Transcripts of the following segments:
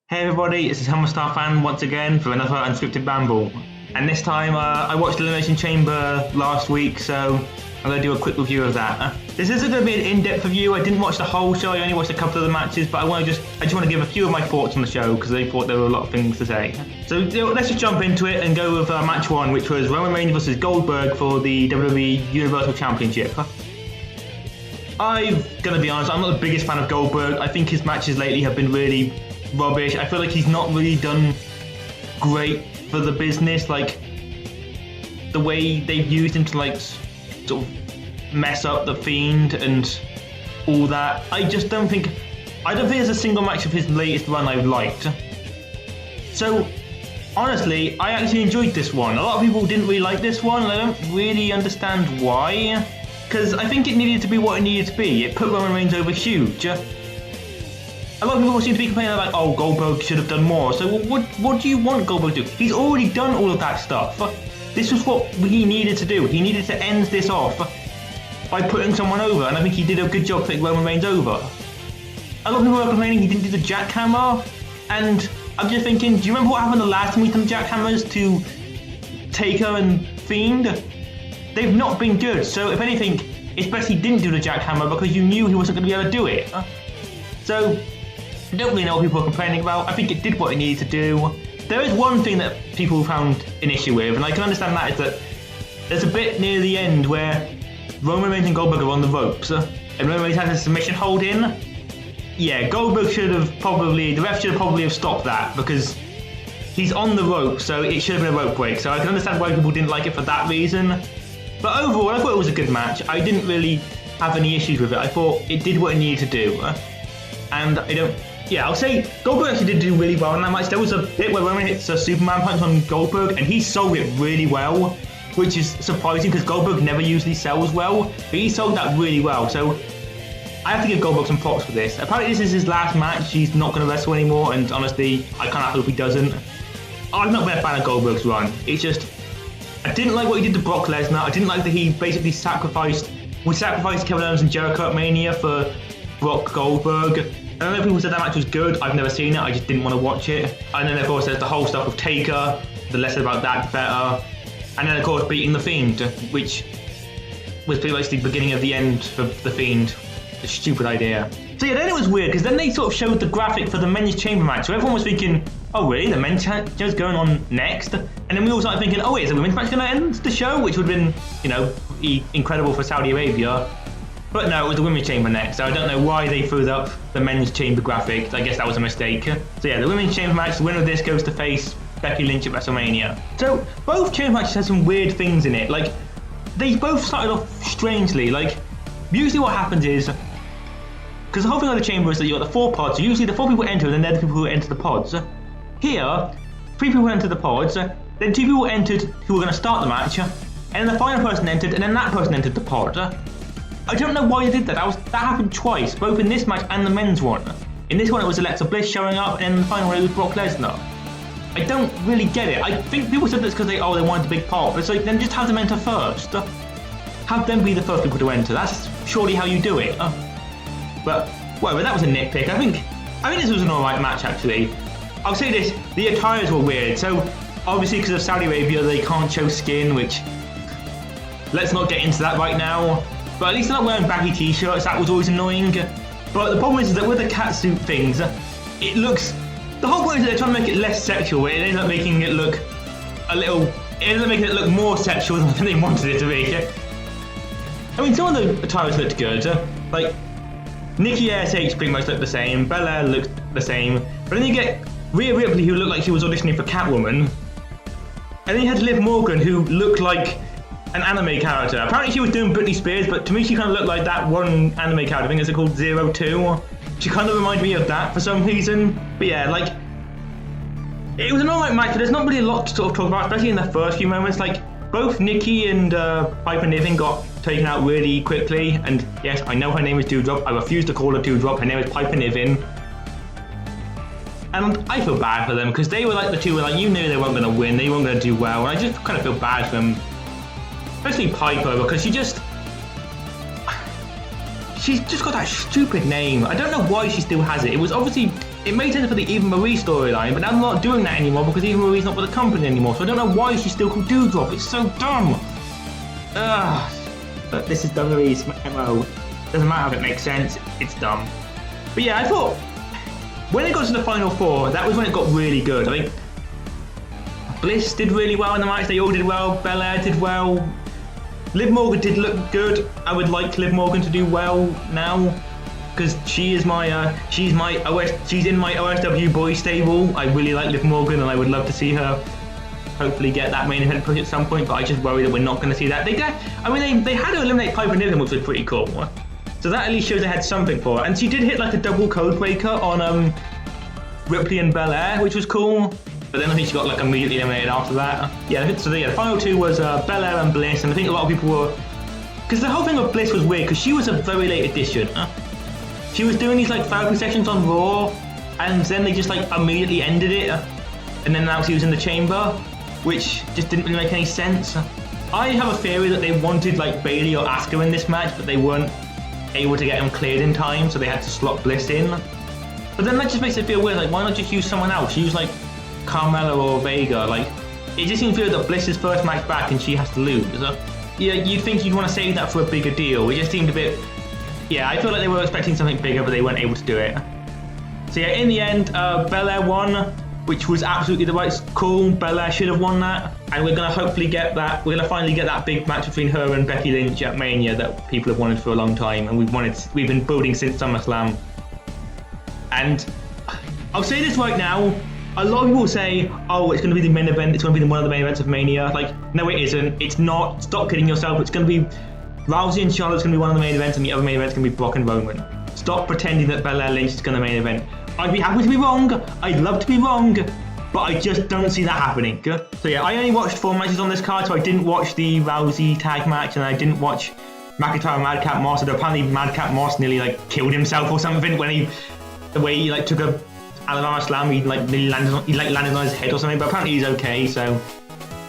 Hey everybody, this is Hummer Star Fan once again for another Unscripted Ramble. And this time I watched Elimination Chamber last week, so I'm going to do a quick review of that. This isn't going to be an in-depth review. I didn't watch the whole show, I only watched a couple of the matches, but I just want to give a few of my thoughts on the show because I thought there were a lot of things to say. So let's just jump into it and go with match one, which was Roman Reigns vs Goldberg for the WWE Universal Championship. I'm going to be honest, I'm not the biggest fan of Goldberg. I think his matches lately have been really rubbish. I feel like he's not really done great for the business. Like the way they've used him to like sort of mess up the Fiend and all that. I don't think there's a single match of his latest run I've liked. So honestly, I actually enjoyed this one. A lot of people didn't really like this one, and I don't really understand why. Because I think it needed to be what it needed to be. It put Roman Reigns over huge. A lot of people seem to be complaining like, oh, Goldberg should have done more. So what do you want Goldberg to do? He's already done all of that stuff. This was what he needed to do. He needed to end this off by putting someone over, and I think he did a good job putting Roman Reigns over. A lot of people are complaining he didn't do the jackhammer, and I'm just thinking, do you remember what happened the last time we done jackhammers to Taker and Fiend? They've not been good, so if anything, it's best he didn't do the jackhammer because you knew he wasn't going to be able to do it. So I don't really know what people are complaining about. I think it did what it needed to do. There is one thing that people found an issue with, and I can understand that, is that there's a bit near the end where Roman Reigns and Goldberg are on the ropes, and Roman Reigns has a submission hold in. Yeah, Goldberg the ref should have probably stopped that because he's on the rope, so it should have been a rope break. So I can understand why people didn't like it for that reason. But overall, I thought it was a good match. I didn't really have any issues with it. I thought it did what it needed to do. And I'll say Goldberg actually did do really well in that match. There was a bit where Roman hits a Superman punch on Goldberg, and he sold it really well, which is surprising because Goldberg never usually sells well, but he sold that really well. So I have to give Goldberg some props for this. Apparently this is his last match. He's not going to wrestle anymore, and honestly, I kind of hope he doesn't. I've not been a fan of Goldberg's run. It's just, I didn't like what he did to Brock Lesnar. I didn't like that he basically sacrificed Kevin Owens and Jericho at Mania for Brock Goldberg. And I know people said that match was good. I've never seen it. I just didn't want to watch it. And then of course there's the whole stuff with Taker. The less about that, the better. And then of course beating the Fiend, which was pretty much the beginning of the end for the Fiend. A stupid idea. So yeah, then it was weird because then they sort of showed the graphic for the men's chamber match. So everyone was thinking, oh really, the men's chamber is going on next? And then we all started thinking, oh wait, is the women's match going to end the show? Which would have been, incredible for Saudi Arabia. But no, it was the women's chamber next. So I don't know why they threw up the men's chamber graphic. I guess that was a mistake. So yeah, the women's chamber match, the winner of this goes to face Becky Lynch at WrestleMania. So both chamber matches had some weird things in it. Like, they both started off strangely. Like, usually what happens is, because the whole thing of the chamber is that you've got the 4 pods, so usually the 4 people enter and then they're the people who enter the pods. Here, 3 people entered the pods, then 2 people entered who were going to start the match, and then the final person entered, and then that person entered the pod. I don't know why they did that. That happened twice, both in this match and the men's one. In this one it was Alexa Bliss showing up, and in the final one it was Brock Lesnar. I don't really get it. I think people said this because they wanted a big part, but it's like, then just have them enter first. Have them be the first people to enter. That's surely how you do it. But whatever, that was a nitpick. I think this was an alright match actually. I'll say this, the attires were weird. So obviously because of Saudi Arabia they can't show skin, which, let's not get into that right now. But at least they're not wearing baggy t-shirts, that was always annoying. But the problem is that with the catsuit things, it looks, the whole point is that they're trying to make it less sexual, but it ends up making it look more sexual than they wanted it to be. I mean, some of the attires looked good. Like, Nikki ASH pretty much looked the same, Belair looked the same, but then you get Rhea Ripley who looked like she was auditioning for Catwoman, and then you had Liv Morgan who looked like an anime character. Apparently she was doing Britney Spears, but to me she kind of looked like that one anime character, I think it's called 02. She kind of reminded me of that for some reason. But yeah, like, it was an alright match, but there's not really a lot to sort of talk about, especially in the first few moments. Like, both Nikki and Piper Niven got taken out really quickly, and yes, I know her name is Doudrop. I refuse to call her Doudrop. Her name is Piper Niven. And I feel bad for them, because they were like the two were like, you knew they weren't going to win, they weren't going to do well, and I just kind of feel bad for them. Especially Piper, because she's just got that stupid name. I don't know why she still has it. It was obviously it made sense for the Eva Marie storyline, but now they're not doing that anymore because Eva Marie's not with the company anymore, so I don't know why she's still called Doudrop. It's so dumb. Ugh. But this is WWE's MO. Doesn't matter if it makes sense, it's dumb. But yeah, I thought when it got to the final four, that was when it got really good. I think Bliss did really well in the match, they all did well, Belair did well, Liv Morgan did look good. I would like Liv Morgan to do well now, because she's in my OSW boy stable. I really like Liv Morgan and I would love to see her hopefully get that main event push at some point, but I just worry that we're not going to see that. They had to eliminate Piper Niven, which was pretty cool. So that at least shows they had something for her. And she did hit like a double code breaker on Ripley and Belair, which was cool. But then I think she got like immediately eliminated after that. Yeah, so the final two was Belair and Bliss, and I think a lot of people were... Because the whole thing with Bliss was weird, because she was a very late addition. She was doing these like therapy sessions on Raw, and then they just like immediately ended it, and then announced he was in the chamber, which just didn't really make any sense. I have a theory that they wanted like Bayley or Asuka in this match, but they weren't able to get him cleared in time, so they had to slot Bliss in. But then that just makes it feel weird, like why not just use someone else? Use like Carmella or Vega. Like, it just seems weird that Bliss's first match back and she has to lose. Yeah, you'd think you'd want to save that for a bigger deal. It just seemed a bit... Yeah, I feel like they were expecting something bigger, but they weren't able to do it. So yeah, in the end, Belair won, which was absolutely the right call. Belair should have won that, and we're gonna hopefully get that. We're gonna finally get that big match between her and Becky Lynch at Mania that people have wanted for a long time, and we've been building since SummerSlam. And I'll say this right now. A lot of people say, oh, it's going to be the main event, it's going to be one of the main events of Mania. Like, no it isn't, it's not. Stop kidding yourself. It's going to be Rousey and Charlotte's going to be one of the main events, and the other main event's going to be Brock and Roman. Stop pretending that Belair Lynch is going to main event. I'd be happy to be wrong, I'd love to be wrong, but I just don't see that happening. So yeah, I only watched 4 matches on this card, so I didn't watch the Rousey tag match, and I didn't watch McIntyre and Madcap Moss. Apparently Madcap Moss nearly like killed himself or something when the way he like took a Alabama Slam, he landed on his head or something, but apparently he's okay, so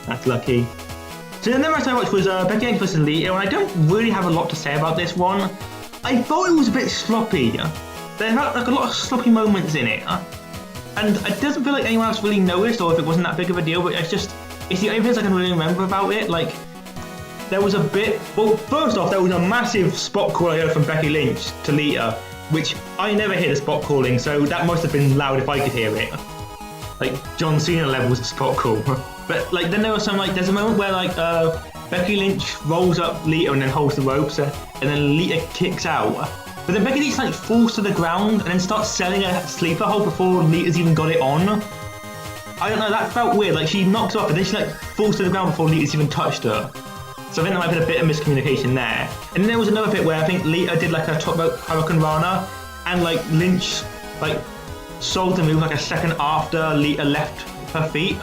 that's lucky. So the next match I watched was Becky Lynch vs Lita, and I don't really have a lot to say about this one. I thought it was a bit sloppy. There had like a lot of sloppy moments in it, and it doesn't feel like anyone else really noticed, or if it wasn't that big of a deal, but it's the only things I can really remember about it. Like, there was a bit, well, first off, there was a massive spot call I heard from Becky Lynch to Lita, which I never hear the spot calling, so that must have been loud if I could hear it. Like John Cena levels of spot call. But like then there was there's a moment where like Becky Lynch rolls up Lita and then holds the ropes, and then Lita kicks out. But then Becky Lynch like falls to the ground and then starts selling a sleeper hold before Lita's even got it on. I don't know, that felt weird. Like she knocks off and then she like falls to the ground before Lita's even touched her. So I think there might have been a bit of miscommunication there. And then there was another bit where I think Lita did like a top rope Hurricane Rana, and like Lynch like sold the move like a second after Lita left her feet,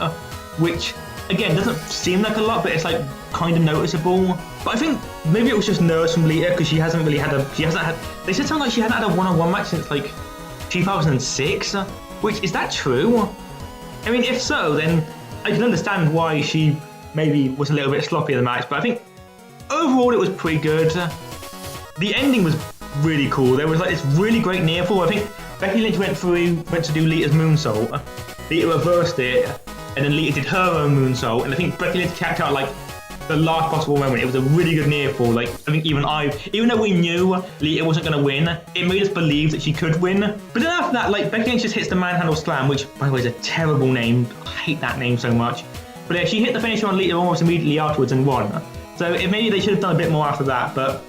which again doesn't seem like a lot, but it's like kind of noticeable. But I think maybe it was just nerves from Lita because they said something like she hadn't had a one-on-one match since like 2006, which is that true? I mean, if so, then I can understand why she maybe was a little bit sloppy in the match, but I think overall it was pretty good. The ending was really cool. There was like this really great near fall. I think Becky Lynch went to do Lita's moonsault. Lita reversed it, and then Lita did her own moonsault, and I think Becky Lynch tapped out like the last possible moment. It was a really good near fall. Like I think even though we knew Lita wasn't going to win, it made us believe that she could win. But then after that, like Becky Lynch just hits the manhandle slam, which by the way is a terrible name. I hate that name so much. But yeah, she hit the finisher on Lita almost immediately afterwards and won. So maybe they should have done a bit more after that, but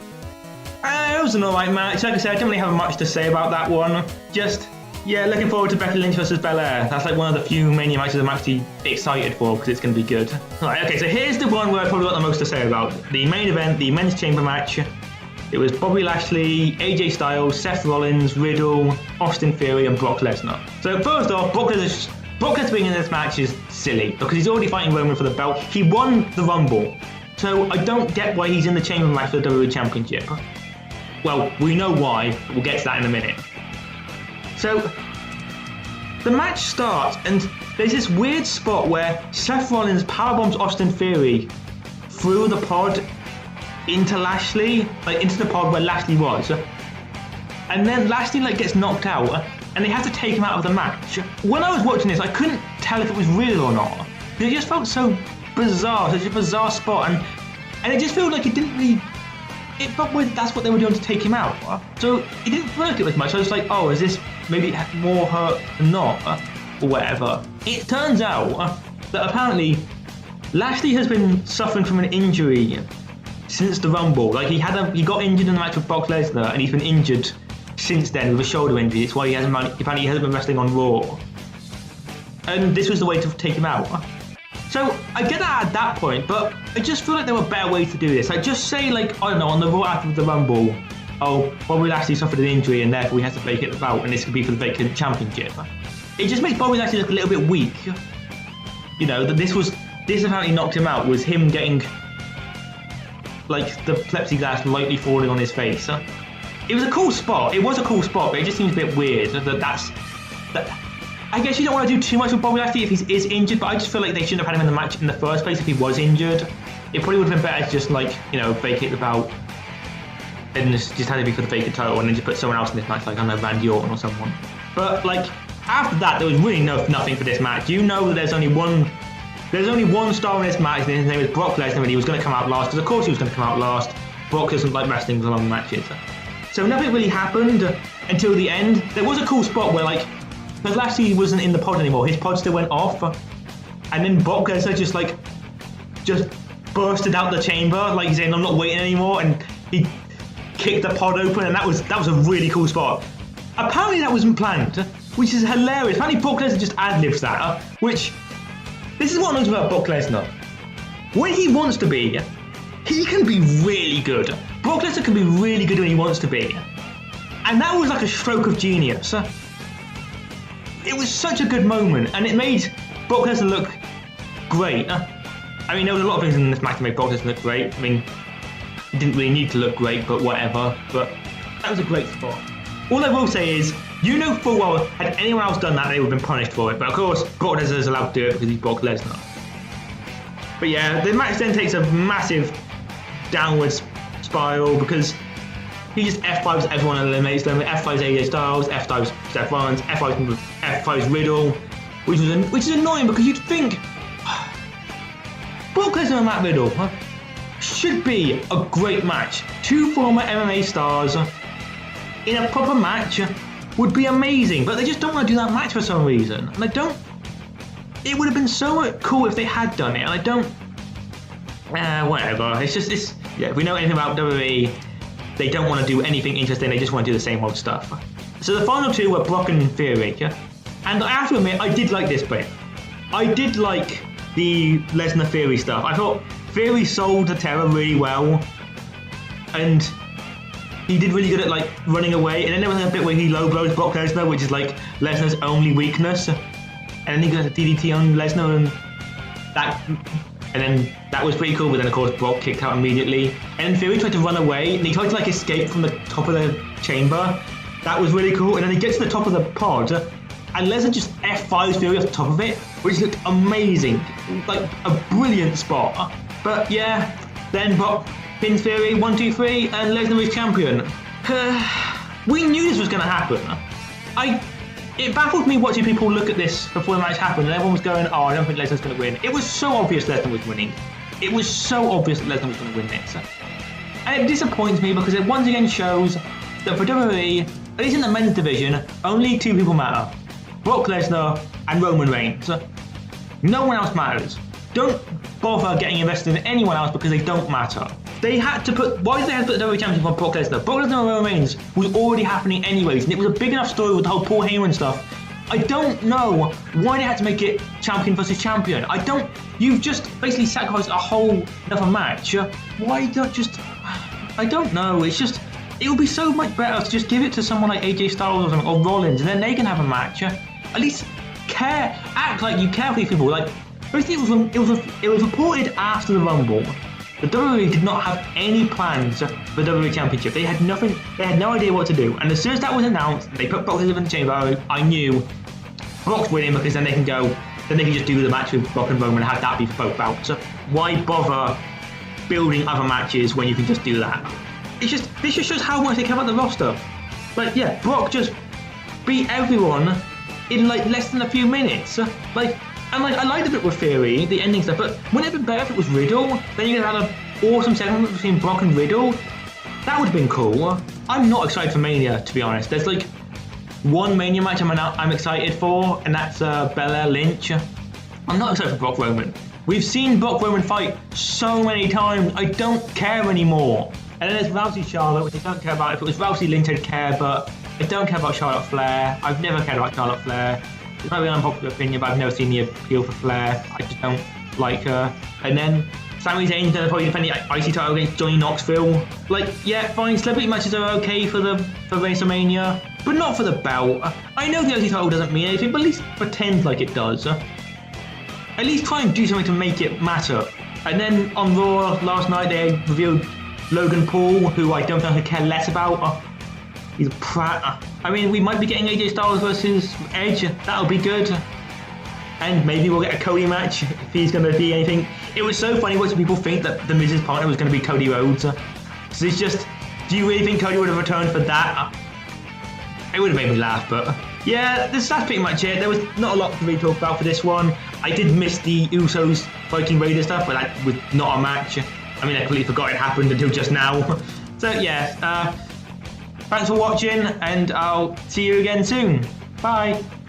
it was an alright match. Like I said, I don't really have much to say about that one. Just, yeah, looking forward to Becky Lynch vs Belair. That's like one of the few Mania matches I'm actually excited for because it's going to be good. Alright, okay, so here's the one where I probably got the most to say about. The main event, the men's chamber match. It was Bobby Lashley, AJ Styles, Seth Rollins, Riddle, Austin Theory, and Brock Lesnar. So first off, Brock Lesnar being in this match is silly because he's already fighting Roman for the belt. He won the Rumble, so I don't get why he's in the chamber match for the WWE Championship. Well, we know why, but we'll get to that in a minute. So, the match starts, and there's this weird spot where Seth Rollins powerbombs Austin Theory through the pod into Lashley, like into the pod where Lashley was. And then Lashley like gets knocked out, and they had to take him out of the match. When I was watching this, I couldn't tell if it was real or not. It just felt so bizarre, such a bizarre spot, and it just felt like it didn't really. It felt weird that's what they were doing to take him out. So it didn't feel like it was much. I was like, oh, is this maybe more hurt than not, or whatever. It turns out that apparently Lashley has been suffering from an injury since the Rumble. Like he got injured in the match with Brock Lesnar, and he's been injured since then with a shoulder injury. It's why apparently he hasn't been wrestling on Raw. And this was the way to take him out. So I get that at that point, but I just feel like there were better ways to do this. Like just say, like, I don't know, on the Raw after the Rumble, oh, Bobby Lashley suffered an injury and therefore he has to vacate the belt, and this could be for the vacant championship. It just makes Bobby Lashley look a little bit weak. You know, that this apparently knocked him out, was him getting like the plexiglass lightly falling on his face. It was a cool spot. It was a cool spot, but it just seems a bit weird that I guess you don't want to do too much with Bobby Lashley if he is injured, but I just feel like they shouldn't have had him in the match in the first place if he was injured. It probably would have been better to just, like, you know, vacate the belt and just had to be for the vacant title and then just put someone else in this match, like, I don't know, Randy Orton or someone. But, like, after that, there was really nothing for this match. You know that there's only one star in this match, and his name is Brock Lesnar, and he was going to come out last, because of course he was going to come out last. Brock doesn't like wrestling with long matches. So nothing really happened until the end. There was a cool spot where, like, because Lashley wasn't in the pod anymore, his pod still went off, and then Brock Lesnar just bursted out the chamber, like he's saying, I'm not waiting anymore, and he kicked the pod open, and that was a really cool spot. Apparently that wasn't planned, which is hilarious. Apparently Brock Lesnar just ad-libs that, which, this is what I know about Brock Lesnar. When he wants to be, he can be really good. Brock Lesnar can be really good when he wants to be. And that was like a stroke of genius. It was such a good moment, and it made Brock Lesnar look great. I mean, there was a lot of things in this match that made Brock Lesnar look great. I mean, he didn't really need to look great, but whatever. But that was a great spot. All I will say is, you know full well, had anyone else done that, they would have been punished for it. But of course, Brock Lesnar is allowed to do it because he's Brock Lesnar. But yeah, the match then takes a massive downwards spiral because he just F5s everyone and eliminates them. F5s AJ Styles, F5s Seth Rollins, F5s Riddle, which is annoying because you'd think Brock Lesnar and Matt Riddle should be a great match. Two former MMA stars in a proper match would be amazing, but they just don't want to do that match for some reason. And it would have been so cool if they had done it, and I don't. Whatever. If we know anything about WWE, they don't want to do anything interesting, they just want to do the same old stuff. So the final two were Brock and Theory, and I have to admit, I did like this bit. I did like the Lesnar Theory stuff. I thought Theory sold the terror really well, and he did really good at like running away, and then there was a bit where he low blows Brock Lesnar, which is like Lesnar's only weakness, and then he got a DDT on Lesnar, and then that was pretty cool, but then of course Brock kicked out immediately. And Theory tried to run away, and he tried to like escape from the top of the chamber. That was really cool, and then he gets to the top of the pod, and Lesnar just F5s Theory off the top of it, which looked amazing. Like a brilliant spot. But yeah, then Brock pins Theory, 1, 2, 3, and Lesnar is champion. We knew this was going to happen. It baffled me watching people look at this before the match happened, and everyone was going, oh, I don't think Lesnar's going to win. It was so obvious Lesnar was winning. It was so obvious that Lesnar was going to win this. And it disappoints me because it once again shows that for WWE, at least in the men's division, only two people matter. Brock Lesnar and Roman Reigns. No one else matters. Don't bother getting invested in anyone else because they don't matter. They had to put. Why did they have to put the WWE Championship on Brock Lesnar? Brock Lesnar and Roman Reigns was already happening anyways, and it was a big enough story with the whole Paul Heyman stuff. I don't know why they had to make it champion versus champion. You've just basically sacrificed a whole another match. Why don't just. I don't know. It's just. It would be so much better to just give it to someone like AJ Styles or something, or Rollins, and then they can have a match. At least act like you care for these people. Like, basically, it was reported after the Rumble. The WWE did not have any plans for the WWE Championship. They had nothing. They had no idea what to do. And as soon as that was announced, they put Brock Lesnar in the chamber. I knew Brock's winning because then they can go. Then they can just do the match with Brock and Roman and have that be for both belts. So why bother building other matches when you can just do that? This just shows how much they care about the roster. Like, yeah, Brock just beat everyone in like less than a few minutes. I like the bit with Theory, the ending stuff, but wouldn't it have been better if it was Riddle? Then you could have had an awesome segment between Brock and Riddle. That would have been cool. I'm not excited for Mania, to be honest. There's like one Mania match I'm excited for, and that's Belair Lynch. I'm not excited for Brock Roman. We've seen Brock Roman fight so many times, I don't care anymore. And then there's Rousey Charlotte, which I don't care about. If it was Rousey Lynch, I'd care, but I don't care about Charlotte Flair. I've never cared about Charlotte Flair. It might be an unpopular opinion, but I've never seen the appeal for Flair. I just don't like her. And then Sami Zayn's going to probably defend the IC title against Johnny Knoxville. Like, yeah, fine, celebrity matches are okay for WrestleMania, but not for the belt. I know the IC title doesn't mean anything, but at least pretend like it does. At least try and do something to make it matter. And then on Raw last night, they revealed Logan Paul, who I don't think I care less about. He's a prat. I mean, we might be getting AJ Styles versus Edge. That'll be good. And maybe we'll get a Cody match if he's going to be anything. It was so funny watching people think that the Miz's partner was going to be Cody Rhodes. So it's just, do you really think Cody would have returned for that? It would have made me laugh, but yeah, that's pretty much it. There was not a lot to really talk about for this one. I did miss the Usos Viking Raider stuff, but that was not a match. I mean, I completely forgot it happened until just now. So yeah, thanks for watching, and I'll see you again soon. Bye.